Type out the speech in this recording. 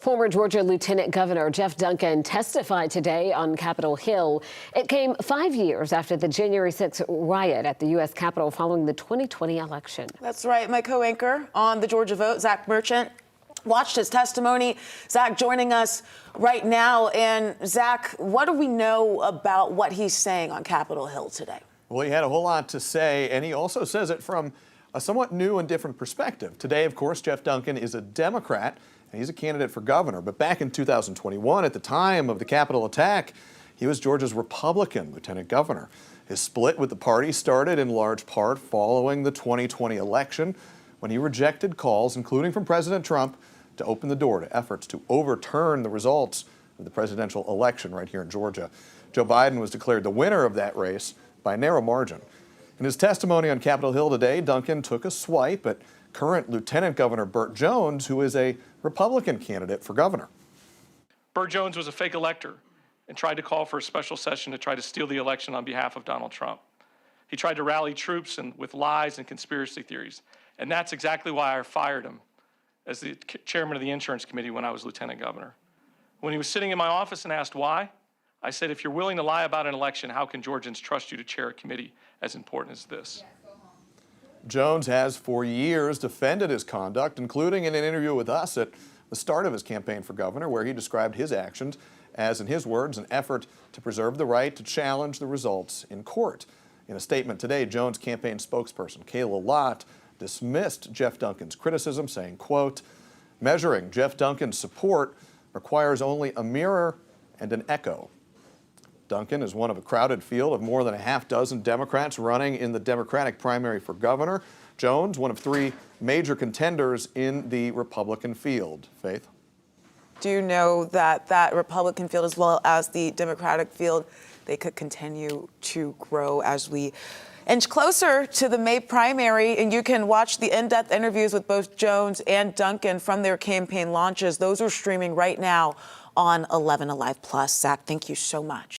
Former Georgia Lieutenant Governor Geoff Duncan testified today on Capitol Hill. It came 5 years after the January 6th riot at the U.S. Capitol following the 2020 election. That's right. My co-anchor on the Georgia Vote, Zach Merchant, watched his testimony. Zach joining us right now. And Zach, what do we know about what he's saying on Capitol Hill today? Well, he had a whole lot to say, and he also says it from a somewhat new and different perspective. Today, of course, Geoff Duncan is a Democrat, and he's a candidate for governor. But back in 2021, at the time of the Capitol attack, he was Georgia's Republican lieutenant governor. His split with the party started in large part following the 2020 election, when he rejected calls, including from President Trump, to open the door to efforts to overturn the results of the presidential election right here in Georgia. Joe Biden was declared the winner of that race by a narrow margin. In his testimony on Capitol Hill today, Duncan took a swipe at current Lieutenant Governor Burt Jones, who is a Republican candidate for governor. Burt Jones was a fake elector and tried to call for a special session to try to steal the election on behalf of Donald Trump. He tried to rally troops with lies and conspiracy theories, and that's exactly why I fired him as the chairman of the insurance committee when I was lieutenant governor. When he was sitting in my office and asked why, I said, if you're willing to lie about an election, how can Georgians trust you to chair a committee as important as this? Jones has for years defended his conduct, including in an interview with us at the start of his campaign for governor, where he described his actions as, in his words, an effort to preserve the right to challenge the results in court. In a statement today, Jones' campaign spokesperson, Kayla Lott, dismissed Geoff Duncan's criticism, saying, quote, "Measuring Geoff Duncan's support requires only a mirror and an echo." Duncan is one of a crowded field of more than a half dozen Democrats running in the Democratic primary for governor. Jones, one of three major contenders in the Republican field. Faith? Do you know that that Republican field, as well as the Democratic field, they could continue to grow as we inch closer to the May primary? And you can watch the in-depth interviews with both Jones and Duncan from their campaign launches. Those are streaming right now on 11 Alive Plus. Zach, thank you so much.